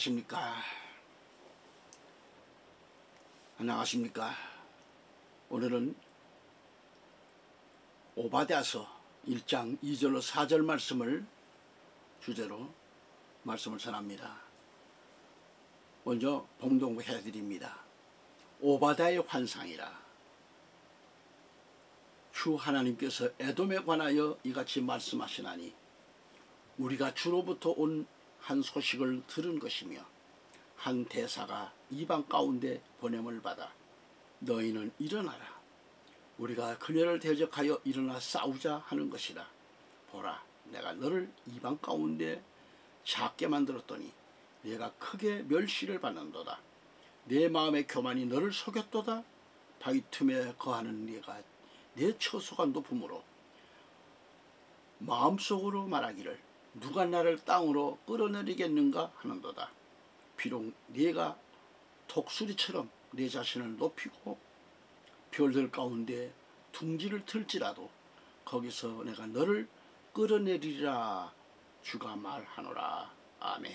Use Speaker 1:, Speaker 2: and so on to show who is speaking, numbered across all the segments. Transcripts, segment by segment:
Speaker 1: 안녕하십니까. 안녕하십니까. 오늘은 오바댜서 1장 2절로 4절 말씀을 주제로 말씀을 전합니다. 먼저 봉독 해드립니다. 오바댜의 환상이라. 주 하나님께서 에돔에 관하여 이같이 말씀하시나니 우리가 주로부터 온 한 소식을 들은 것이며 한 대사가 이방 가운데 보냄을 받아 너희는 일어나라. 우리가 그녀를 대적하여 일어나 싸우자 하는 것이라. 보라, 내가 너를 이방 가운데 작게 만들었더니 내가 크게 멸시를 받는도다. 내 마음의 교만이 너를 속였도다. 바위 틈에 거하는 네가 내 처소가 높음으로 마음속으로 말하기를 누가 나를 땅으로 끌어내리겠는가 하는도다. 비록 네가 독수리처럼 내 자신을 높이고 별들 가운데 둥지를 틀지라도 거기서 내가 너를 끌어내리리라. 주가 말하노라. 아멘.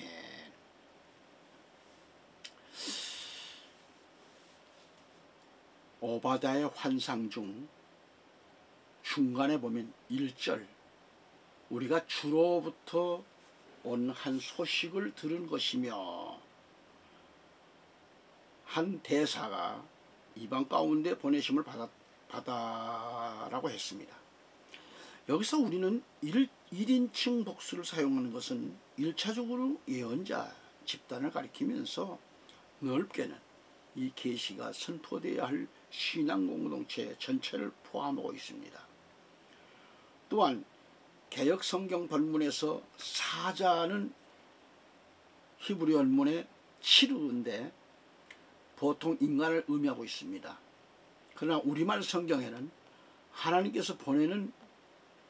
Speaker 1: 오바댜의 환상 중 중간에 보면 1절 우리가 주로부터 온 한 소식을 들은 것이며 한 대사가 이방 가운데 보내심을 받아라고 했습니다. 여기서 우리는 1인칭 복수를 사용하는 것은 1차적으로 예언자 집단을 가리키면서 넓게는 이 계시가 선포되어야 할 신앙 공동체 전체를 포함하고 있습니다. 또한 개역 성경 본문에서 사자는 히브리 원문의 치르인데 보통 인간을 의미하고 있습니다. 그러나 우리말 성경에는 하나님께서 보내는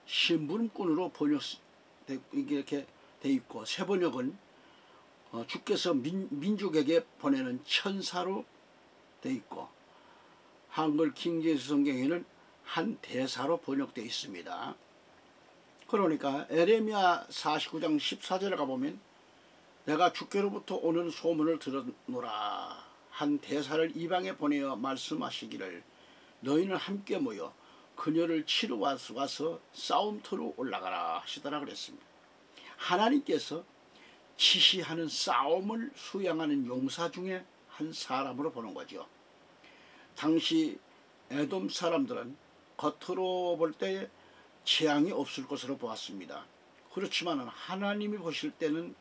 Speaker 1: 심부름꾼으로 이렇게 돼 있고, 새 번역은 주께서 민족에게 보내는 천사로 돼 있고, 한글 킹제임스 성경에는 한 대사로 번역되어 있습니다. 그러니까 에레미야 49장 14절에 가보면 내가 주께로부터 오는 소문을 들었노라. 한 대사를 이방에 보내어 말씀하시기를 너희는 함께 모여 그녀를 치러 와서 싸움터로 올라가라 하시더라 그랬습니다. 하나님께서 지시하는 싸움을 수양하는 용사 중에 한 사람으로 보는 거죠. 당시 에돔 사람들은 겉으로 볼 때 재앙이 없을 것으로 보았습니다. 그렇지만 하나님이 보실 때는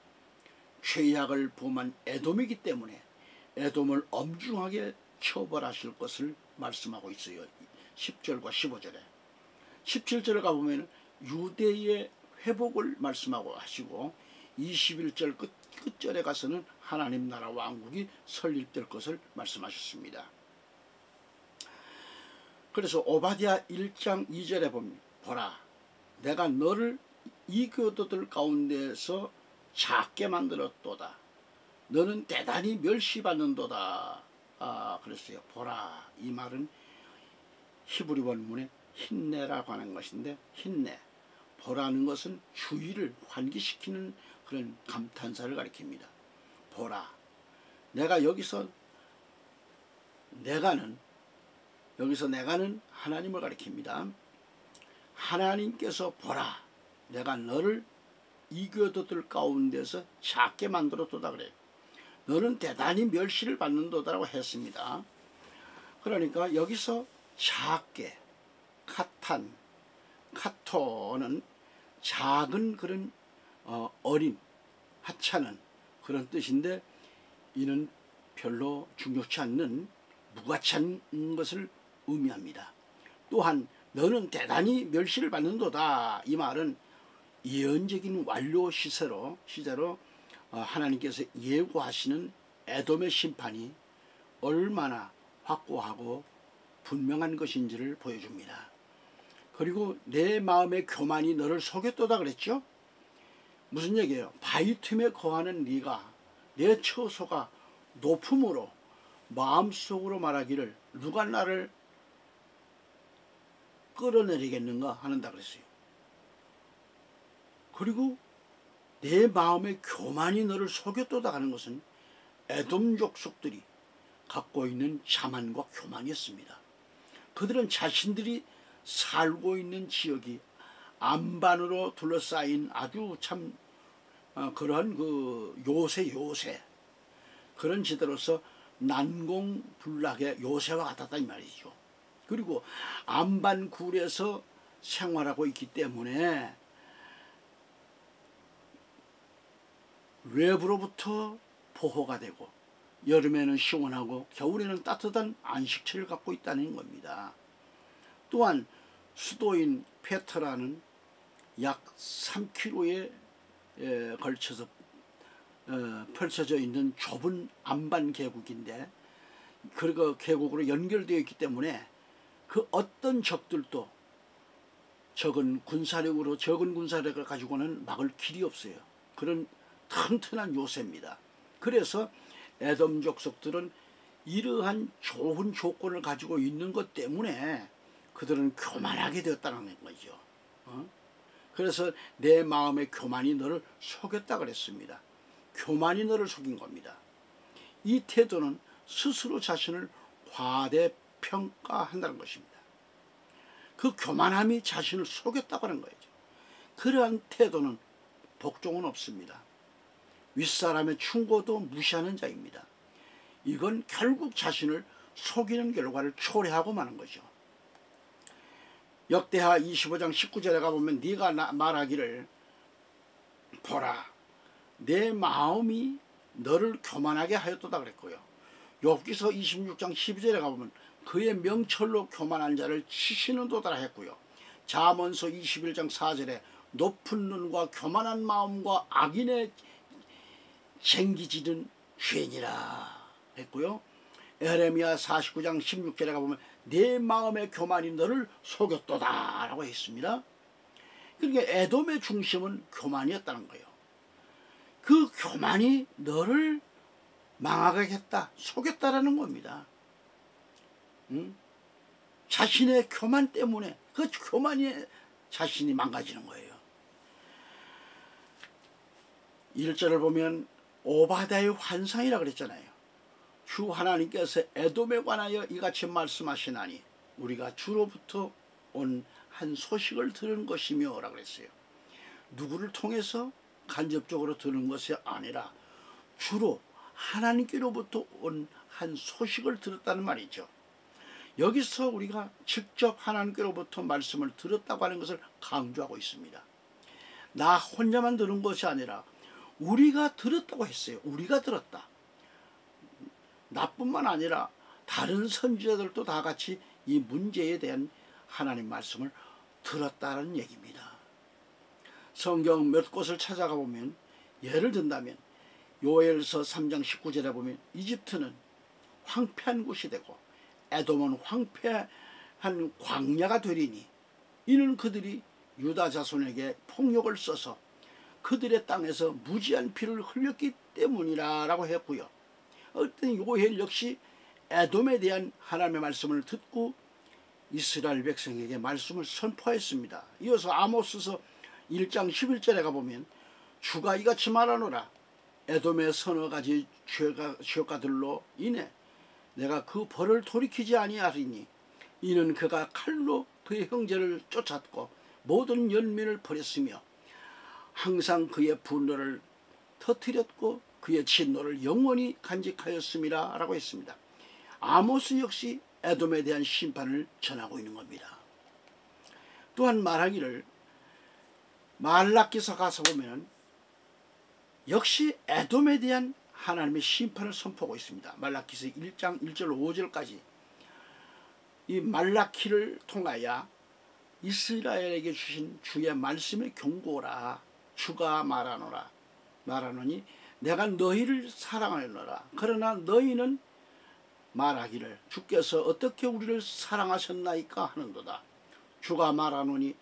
Speaker 1: 죄악을 범한 에돔이기 때문에 에돔을 엄중하게 처벌하실 것을 말씀하고 있어요. 10절과 15절에 17절에 가보면 유대의 회복을 말씀하고 하시고 21절 끝절에 가서는 하나님 나라 왕국이 설립될 것을 말씀하셨습니다. 그래서 오바댜 1장 2절에 보면 보라, 내가 너를 이 교도들 가운데서 작게 만들었도다. 너는 대단히 멸시받는도다. 그랬어요. 보라, 이 말은 히브리 원문에 힘내라고 하는 것인데, 힘내, 보라는 것은 주의를 환기시키는 그런 감탄사를 가리킵니다. 보라, 내가 여기서 내가는 하나님을 가리킵니다. 하나님께서 보라, 내가 너를 이 교도들 가운데서 작게 만들었도다 그래요. 너는 대단히 멸시를 받는도다라고 했습니다. 그러니까 여기서 작게, 카토는 작은 그런 어린, 하찮은 그런 뜻인데, 이는 별로 중요치 않는 무가치한 것을 의미합니다. 또한 너는 대단히 멸시를 받는도다. 이 말은 예언적인 완료 시제로 하나님께서 예고하시는 에돔의 심판이 얼마나 확고하고 분명한 것인지를 보여줍니다. 그리고 내 마음의 교만이 너를 속였도다 그랬죠. 무슨 얘기예요? 바위 틈에 거하는 네가 내 처소가 높음으로 마음속으로 말하기를 누가 나를 끌어내리겠는가 하는다 그랬어요. 그리고 내 마음의 교만이 너를 속였도다 하는 것은 에돔 족속들이 갖고 있는 자만과 교만이었습니다. 그들은 자신들이 살고 있는 지역이 안반으로 둘러싸인 아주 참 그러한 그 요새 그런 지대로서 난공불락의 요새와 같았다 이 말이죠. 그리고 안반굴에서 생활하고 있기 때문에 외부로부터 보호가 되고 여름에는 시원하고 겨울에는 따뜻한 안식처를 갖고 있다는 겁니다. 또한 수도인 페트라는 약 3km에 걸쳐서 펼쳐져 있는 좁은 안반 계곡인데 그 계곡으로 연결되어 있기 때문에 그 어떤 적들도 적은 군사력을 가지고는 막을 길이 없어요. 그런 튼튼한 요새입니다. 그래서 에돔 족속들은 이러한 좋은 조건을 가지고 있는 것 때문에 그들은 교만하게 되었다는 거죠. 그래서 내 마음의 교만이 너를 속였다 그랬습니다. 교만이 너를 속인 겁니다. 이 태도는 스스로 자신을 과대평가한다는 것입니다. 그 교만함이 자신을 속였다고 하는 거죠. 그러한 태도는 복종은 없습니다. 윗사람의 충고도 무시하는 자입니다. 이건 결국 자신을 속이는 결과를 초래하고 마는 거죠. 역대하 25장 19절에 가보면 네가 말하기를 보라 내 마음이 너를 교만하게 하였도다 그랬고요. 욥기서 26장 12절에 가보면 그의 명철로 교만한 자를 치시는 도다 했고요. 잠언서 21장 4절에 높은 눈과 교만한 마음과 악인의 쟁기지는 죄니라 했고요. 에레미야 49장 16절에 가보면 내 마음의 교만이 너를 속였도다 라고 했습니다. 그러니까 에돔의 중심은 교만이었다는 거예요. 그 교만이 너를 망하게 했다, 속였다라는 겁니다. 자신의 교만 때문에 그 교만이 자신이 망가지는 거예요. 1절을 보면 오바댜의 환상이라 그랬잖아요. 주 하나님께서 에돔에 관하여 이같이 말씀하시나니 우리가 주로부터 온 한 소식을 들은 것이며 라고 그랬어요. 누구를 통해서 간접적으로 들은 것이 아니라 주로 하나님께로부터 온 한 소식을 들었다는 말이죠. 여기서 우리가 직접 하나님께로부터 말씀을 들었다고 하는 것을 강조하고 있습니다. 나 혼자만 들은 것이 아니라 우리가 들었다고 했어요. 우리가 들었다. 나뿐만 아니라 다른 선지자들도 다 같이 이 문제에 대한 하나님 말씀을 들었다는 얘기입니다. 성경 몇 곳을 찾아가 보면 예를 든다면 요엘서 3장 19절에 보면 이집트는 황폐한 곳이 되고 에돔은 황폐한 광야가 되리니 이는 그들이 유다 자손에게 폭력을 써서 그들의 땅에서 무지한 피를 흘렸기 때문이라 라고 했고요. 어떤 요엘 역시 에돔에 대한 하나님의 말씀을 듣고 이스라엘 백성에게 말씀을 선포했습니다. 이어서 아모스서 1장 11절에 가보면 주가 이같이 말하노라 에돔의 서너 가지 죄가들로 인해 내가 그 벌을 돌이키지 아니하리니 이는 그가 칼로 그의 형제를 쫓았고 모든 연민을 버렸으며 항상 그의 분노를 터뜨렸고 그의 진노를 영원히 간직하였음이라 라고 했습니다. 아모스 역시 에돔에 대한 심판을 전하고 있는 겁니다. 또한 말하기를 말라기서 가서 보면 역시 에돔에 대한 하나님의 심판을 선포하고 있습니다. 말라기서 1장 1절 5절까지 이 말라기를 통하여 이스라엘에게 주신 주의 말씀의 경고라. 주가 말하노니 내가 너희를 사랑하노라. 그러나 너희는 말하기를 주께서 어떻게 우리를 사랑하셨나이까 하는도다. 주가 말하노니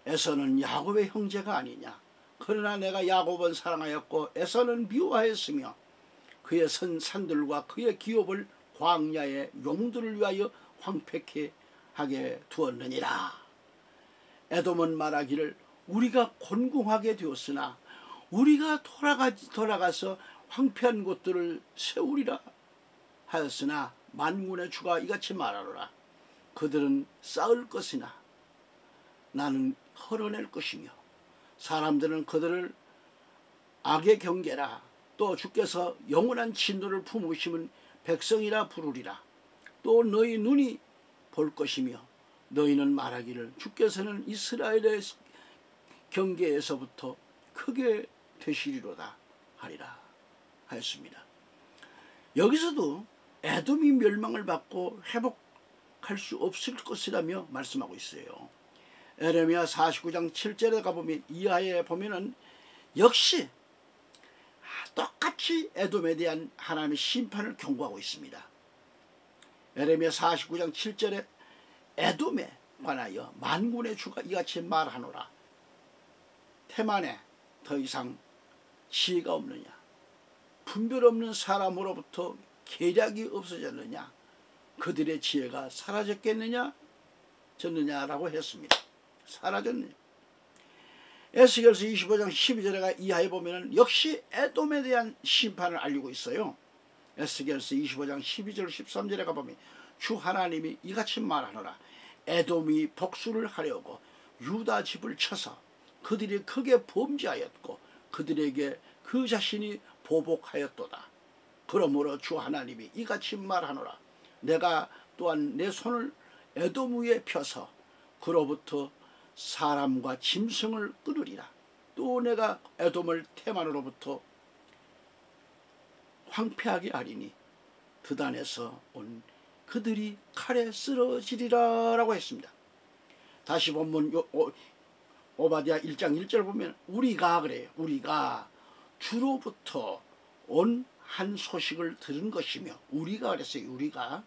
Speaker 1: 에서는 야곱의 형제가 아니냐. 그러나 내가 야곱은 사랑하였고 에서는 미워하였으며 그의 산들과 그의 기업을 광야의 용들을 위하여 황폐케 하게 두었느니라. 에돔은 말하기를 우리가 곤궁하게 되었으나 우리가 돌아가서 황폐한 곳들을 세우리라 하였으나 만군의 주가 이같이 말하노라. 그들은 쌓을 것이나 나는 헐어낼 것이며 사람들은 그들을 악의 경계라 또 주께서 영원한 진노를 품으시면 백성이라 부르리라. 또 너희 눈이 볼 것이며 너희는 말하기를 주께서는 이스라엘의 경계에서부터 크게 되시리로다 하리라 하였습니다. 여기서도 에돔이 멸망을 받고 회복할 수 없을 것이라며 말씀하고 있어요. 에레미야 49장 7절에 가보면 이하에 보면은 역시 똑같이 에돔에 대한 하나님의 심판을 경고하고 있습니다. 에레미야 49장 7절에 에돔에 관하여 만군의 주가 이같이 말하노라. 태만에 더 이상 지혜가 없느냐? 분별 없는 사람으로부터 계략이 없어졌느냐? 그들의 지혜가 사라졌겠느냐? 졌느냐라고 했습니다. 사라졌느냐? 에스겔서 25장 12절에 이하에 보면 역시 에돔에 대한 심판을 알리고 있어요. 에스겔서 25장 12절 13절에 가보면 주 하나님이 이같이 말하노라. 에돔이 복수를 하려고 유다 집을 쳐서 그들이 크게 범죄하였고 그들에게 그 자신이 보복하였도다. 그러므로 주 하나님이 이같이 말하노라. 내가 또한 내 손을 에돔 위에 펴서 그로부터 사람과 짐승을 끊으리라. 또 내가 에돔을 테만으로부터 황폐하게 하리니 드단에서 온 그들이 칼에 쓰러지리라 라고 했습니다. 다시 본문 오바댜 1장 1절 보면 우리가 그래요. 우리가 주로부터 온 한 소식을 들은 것이며 우리가 그랬어요. 우리가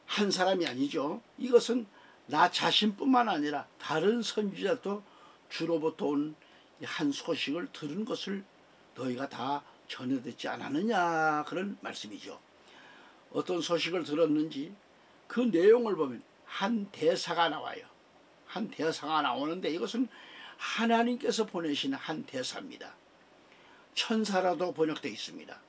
Speaker 1: 한 사람이 아니죠. 이것은 나 자신뿐만 아니라 다른 선지자도 주로부터 온 한 소식을 들은 것을 너희가 다 전해 듣지 않았느냐 그런 말씀이죠. 어떤 소식을 들었는지 그 내용을 보면 한 대사가 나와요. 한 대사가 나오는데 이것은 하나님께서 보내신 한 대사입니다. 천사라도 번역되어 있습니다.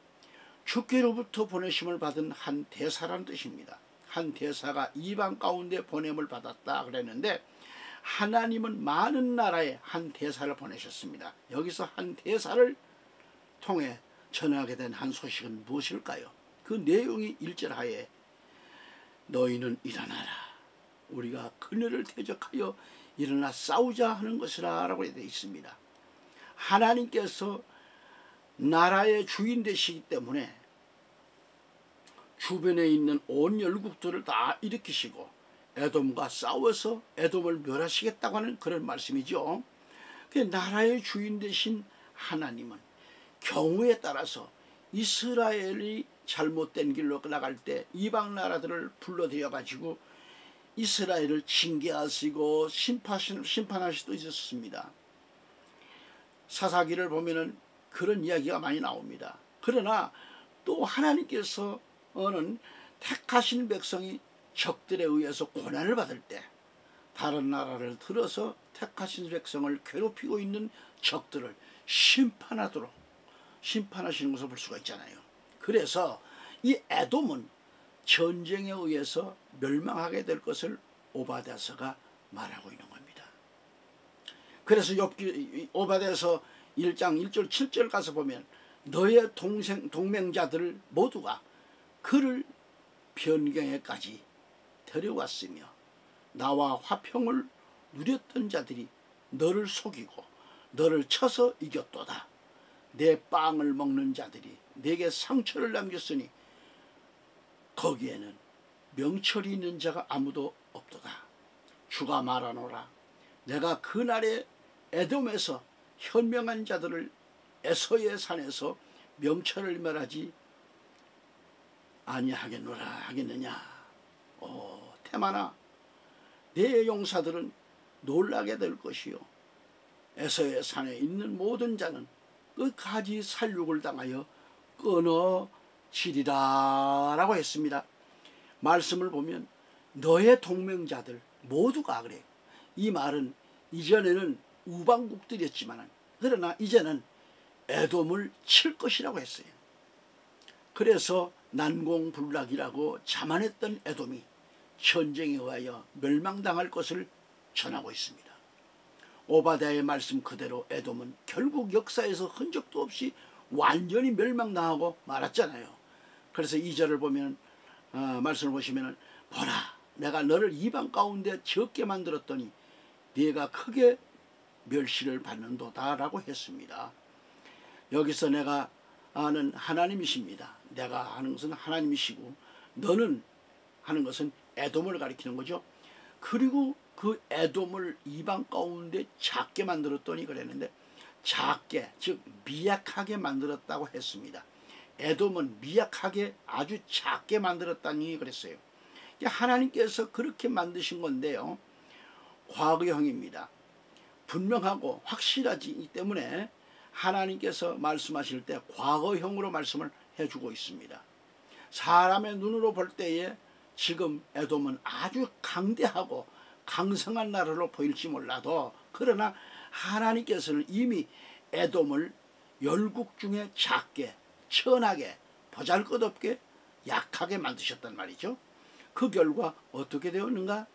Speaker 1: 주께로부터 보내심을 받은 한 대사라는 뜻입니다. 한 대사가 이방 가운데 보냄을 받았다 그랬는데 하나님은 많은 나라에 한 대사를 보내셨습니다. 여기서 한 대사를 통해 전하게 된 한 소식은 무엇일까요? 그 내용이 1절 하에 너희는 일어나라. 우리가 그네를 대적하여 일어나 싸우자 하는 것이라 라고 되어 있습니다. 하나님께서 나라의 주인 되시기 때문에 주변에 있는 온 열국들을 다 일으키시고 에돔과 싸워서 에돔을 멸하시겠다고 하는 그런 말씀이죠. 그 나라의 주인 되신 하나님은 경우에 따라서 이스라엘이 잘못된 길로 나갈 때 이방 나라들을 불러들여 가지고 이스라엘을 징계하시고 심판할 수도 있었습니다. 사사기를 보면은 그런 이야기가 많이 나옵니다. 그러나 또 하나님께서는 택하신 백성이 적들에 의해서 고난을 받을 때 다른 나라를 들어서 택하신 백성을 괴롭히고 있는 적들을 심판하시는 것을 볼 수가 있잖아요. 그래서 이 에돔은 전쟁에 의해서 멸망하게 될 것을 오바댜서가 말하고 있는 겁니다. 그래서 오바댜서 1장 1절 7절 가서 보면 너의 동맹자들 모두가 그를 변경에까지 데려왔으며 나와 화평을 누렸던 자들이 너를 속이고 너를 쳐서 이겼도다. 내 빵을 먹는 자들이 내게 상처를 남겼으니 거기에는 명철이 있는 자가 아무도 없도다. 주가 말하노라. 내가 그날에 에돔에서 현명한 자들을 에서의 산에서 명철을 멸하지 아니하겠노라 하겠느냐. 테마나 내 용사들은 놀라게 될 것이요 에서의 산에 있는 모든 자는 끝까지 살육을 당하여 끊어지리라 라고 했습니다. 말씀을 보면 너의 동맹자들 모두가 그래요. 이 말은 이전에는 우방국들이었지만 그러나 이제는 에돔을 칠 것이라고 했어요. 그래서 난공불락이라고 자만했던 에돔이 전쟁에 의하여 멸망당할 것을 전하고 있습니다. 오바댜의 말씀 그대로 에돔은 결국 역사에서 흔적도 없이 완전히 멸망당하고 말았잖아요. 그래서 2절을 보면 말씀을 보시면 보라 내가 너를 이방 가운데 적게 만들었더니 네가 크게 멸시를 받는도다 라고 했습니다. 여기서 내가 아는 하나님이십니다. 내가 하는 것은 하나님이시고 너는 하는 것은 에돔을 가리키는 거죠. 그리고 그 에돔을 이방 가운데 작게 만들었더니 그랬는데 작게 즉 미약하게 만들었다고 했습니다. 에돔은 미약하게 아주 작게 만들었다니 그랬어요. 하나님께서 그렇게 만드신 건데요. 과거형입니다. 분명하고 확실하기 때문에 하나님께서 말씀하실 때 과거형으로 말씀을 해주고 있습니다. 사람의 눈으로 볼 때에 지금 에돔은 아주 강대하고 강성한 나라로 보일지 몰라도 그러나 하나님께서는 이미 에돔을 열국 중에 작게 천하게 보잘것없게 약하게 만드셨단 말이죠. 그 결과 어떻게 되었는가?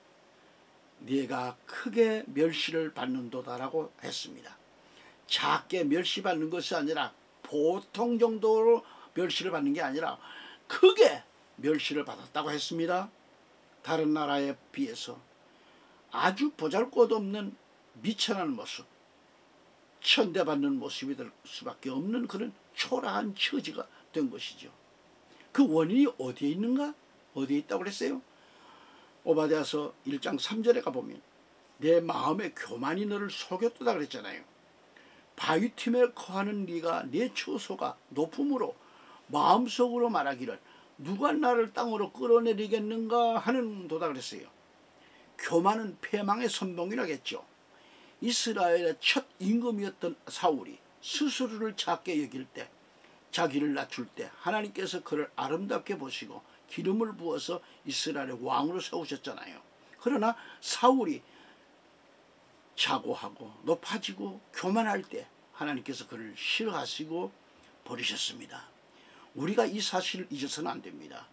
Speaker 1: 네가 크게 멸시를 받는도다라고 했습니다. 작게 멸시받는 것이 아니라 보통 정도로 멸시를 받는 게 아니라 크게 멸시를 받았다고 했습니다. 다른 나라에 비해서 아주 보잘것없는 미천한 모습, 천대받는 모습이 될 수밖에 없는 그런 초라한 처지가 된 것이죠. 그 원인이 어디에 있는가? 어디에 있다고 그랬어요? 오바댜서 1장 3절에 가보면 내 마음의 교만이 너를 속였도다 그랬잖아요. 바위 틈에 거하는 네가 내 처소가 높음으로 마음속으로 말하기를 누가 나를 땅으로 끌어내리겠는가 하는 도다 그랬어요. 교만은 패망의 선봉이라겠죠. 이스라엘의 첫 임금이었던 사울이 스스로를 작게 여길 때 자기를 낮출 때 하나님께서 그를 아름답게 보시고 기름을 부어서 이스라엘의 왕으로 세우셨잖아요. 그러나 사울이 자고하고 높아지고 교만할 때 하나님께서 그를 싫어하시고 버리셨습니다. 우리가 이 사실을 잊어서는 안 됩니다.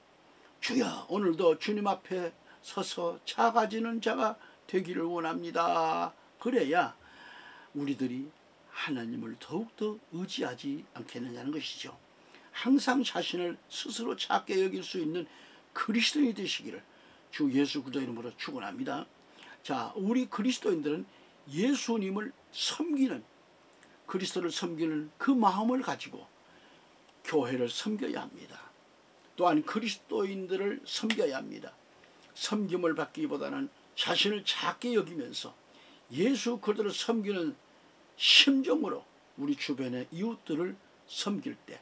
Speaker 1: 주여 오늘도 주님 앞에 서서 작아지는 자가 되기를 원합니다. 그래야 우리들이 하나님을 더욱더 의지하지 않겠느냐는 것이죠. 항상 자신을 스스로 작게 여길 수 있는 그리스도인이 되시기를 주 예수 그리스도 이름으로 축원합니다. 자, 우리 그리스도인들은 예수님을 섬기는 그리스도를 섬기는 그 마음을 가지고 교회를 섬겨야 합니다. 또한 그리스도인들을 섬겨야 합니다. 섬김을 받기보다는 자신을 작게 여기면서 예수 그리스도를 섬기는 심정으로 우리 주변의 이웃들을 섬길 때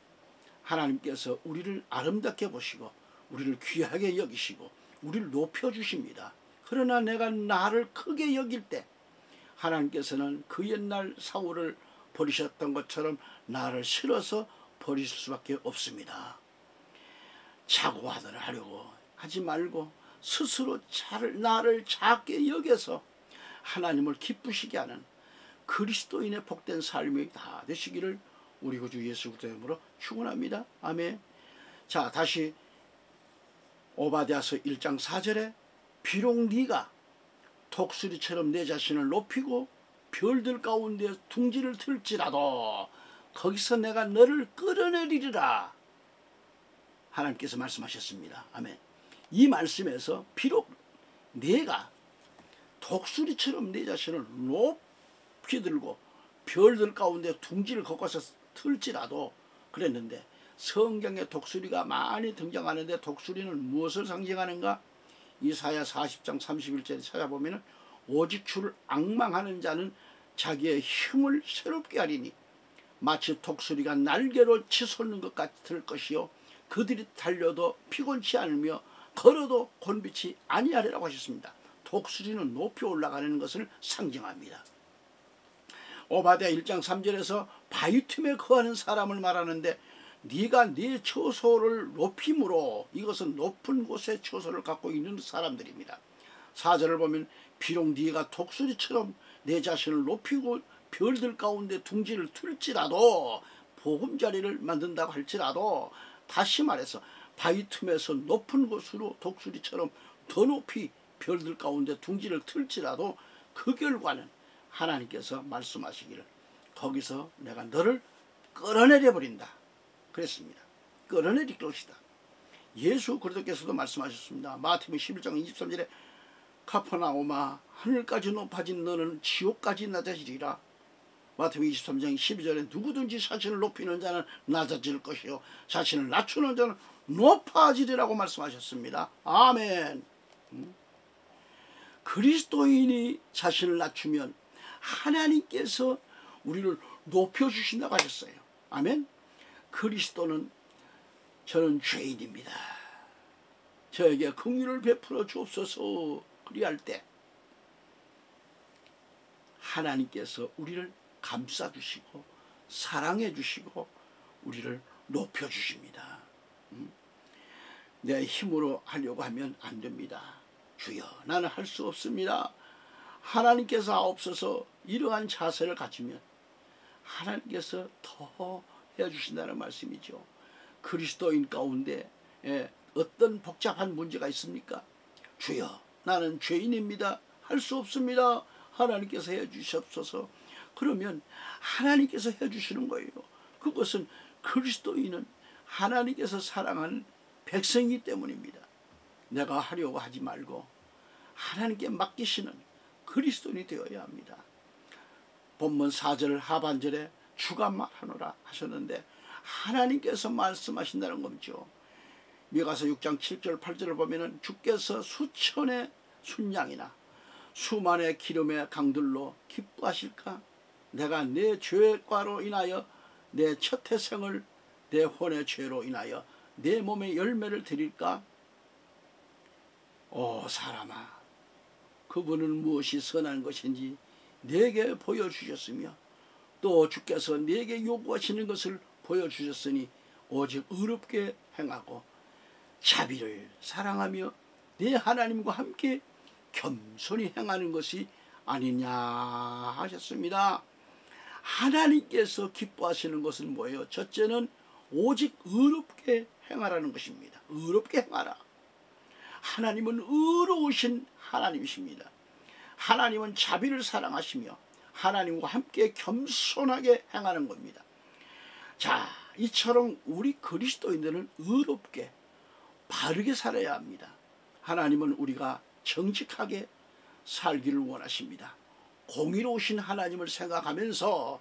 Speaker 1: 하나님께서 우리를 아름답게 보시고 우리를 귀하게 여기시고 우리를 높여주십니다. 그러나 내가 나를 크게 여길 때 하나님께서는 그 옛날 사울을 버리셨던 것처럼 나를 싫어서 버리실 수밖에 없습니다. 자고하더라 하려고 하지 말고 스스로 나를 작게 여겨서 하나님을 기쁘시게 하는 그리스도인의 복된 삶이 다 되시기를 우리 구주 예수 그리스도의 이름으로 축원합니다. 아멘. 자, 다시 오바댜서 1장 4절에 비록 네가 독수리처럼 내 자신을 높이고 별들 가운데 둥지를 틀지라도 거기서 내가 너를 끌어내리리라 하나님께서 말씀하셨습니다. 아멘. 이 말씀에서 비록 내가 독수리처럼 내 자신을 높이 들고 별들 가운데 둥지를 걷고서 틀지라도 그랬는데 성경에 독수리가 많이 등장하는데 독수리는 무엇을 상징하는가? 이사야 40장 31절에 찾아보면 오직 주를 앙망하는 자는 자기의 힘을 새롭게 하리니 마치 독수리가 날개로 치솟는 것 같을 것이요 그들이 달려도 피곤치 않으며 걸어도 곤비치 아니하리라고 하셨습니다. 독수리는 높이 올라가는 것을 상징합니다. 오바댜 1장 3절에서 바위 틈에 거하는 사람을 말하는데 네가 네 처소를 높임으로 이것은 높은 곳에 처소를 갖고 있는 사람들입니다. 4절을 보면 비록 네가 독수리처럼 내 자신을 높이고 별들 가운데 둥지를 틀지라도 보금자리를 만든다고 할지라도 다시 말해서 바위 틈에서 높은 곳으로 독수리처럼 더 높이 별들 가운데 둥지를 틀지라도 그 결과는 하나님께서 말씀하시기를 거기서 내가 너를 끌어내려 버린다 그랬습니다. 끌어내릴 것이다. 예수 그리스도께서도 말씀하셨습니다. 마태복음 11장 23절에 가퍼나움아 하늘까지 높아진 너는 지옥까지 낮아지리라. 마태복음 23장 12절에 누구든지 자신을 높이는 자는 낮아질 것이요 자신을 낮추는 자는 높아지리라고 말씀하셨습니다. 아멘. 그리스도인이 자신을 낮추면 하나님께서 우리를 높여주신다고 하셨어요. 아멘. 그리스도는 저는 죄인입니다. 저에게 긍휼을 베풀어 주옵소서 그리할 때 하나님께서 우리를 감싸주시고 사랑해주시고 우리를 높여주십니다. 내 힘으로 하려고 하면 안 됩니다. 주여 나는 할 수 없습니다. 하나님께서 하옵소서. 이러한 자세를 가지면 하나님께서 더 해주신다는 말씀이죠. 그리스도인 가운데 어떤 복잡한 문제가 있습니까? 주여 나는 죄인입니다. 할 수 없습니다. 하나님께서 해주시옵소서. 그러면 하나님께서 해주시는 거예요. 그것은 그리스도인은 하나님께서 사랑하는 백성이기 때문입니다. 내가 하려고 하지 말고 하나님께 맡기시는 그리스도인이 되어야 합니다. 본문 4절 하반절에 주가 말하노라 하셨는데 하나님께서 말씀하신다는 거죠. 미가서 6장 7절 8절을 보면은 주께서 수천의 순양이나 수만의 기름의 강들로 기뻐하실까? 내가 내 죄과로 인하여 내 첫 태생을 내 혼의 죄로 인하여 내 몸의 열매를 드릴까? 오 사람아, 그분은 무엇이 선한 것인지 내게 보여주셨으며 또 주께서 내게 요구하시는 것을 보여주셨으니 오직 의롭게 행하고 자비를 사랑하며 내 하나님과 함께 겸손히 행하는 것이 아니냐 하셨습니다. 하나님께서 기뻐하시는 것은 뭐예요? 첫째는 오직 의롭게 행하라는 것입니다. 의롭게 행하라. 하나님은 의로우신 하나님이십니다. 하나님은 자비를 사랑하시며 하나님과 함께 겸손하게 행하는 겁니다. 자, 이처럼 우리 그리스도인들은 의롭게 바르게 살아야 합니다. 하나님은 우리가 정직하게 살기를 원하십니다. 공의로우신 하나님을 생각하면서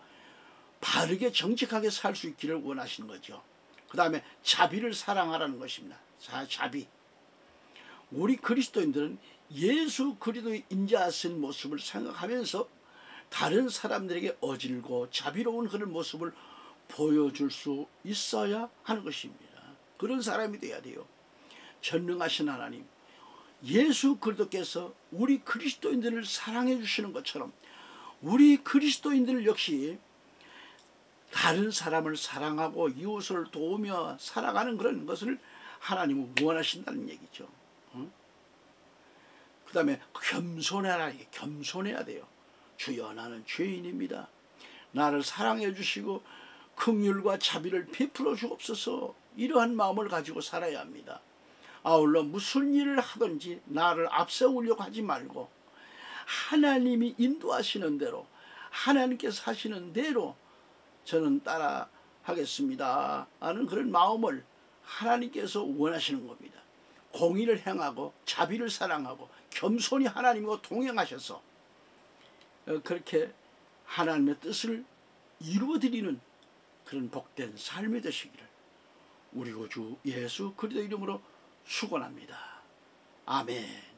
Speaker 1: 바르게 정직하게 살 수 있기를 원하시는 거죠. 그 다음에 자비를 사랑하라는 것입니다. 자비. 우리 그리스도인들은 예수 그리스도의 인자하신 모습을 생각하면서 다른 사람들에게 어질고 자비로운 그런 모습을 보여줄 수 있어야 하는 것입니다. 그런 사람이 돼야 돼요. 전능하신 하나님, 예수 그리스도께서 우리 그리스도인들을 사랑해 주시는 것처럼 우리 그리스도인들 역시 다른 사람을 사랑하고 이웃을 도우며 살아가는 그런 것을 하나님은 원하신다는 얘기죠. 그 다음에 겸손해라. 겸손해야 돼요. 주여 나는 죄인입니다. 나를 사랑해 주시고 긍휼과 자비를 베풀어 주옵소서. 이러한 마음을 가지고 살아야 합니다. 아울러 무슨 일을 하든지 나를 앞세우려고 하지 말고 하나님이 인도하시는 대로 하나님께서 하시는 대로 저는 따라 하겠습니다 하는 그런 마음을 하나님께서 원하시는 겁니다. 공의를 행하고 자비를 사랑하고 겸손히 하나님과 동행하셔서 그렇게 하나님의 뜻을 이루어드리는 그런 복된 삶이 되시기를 우리 구주 예수 그리스도 이름으로 축원합니다. 아멘.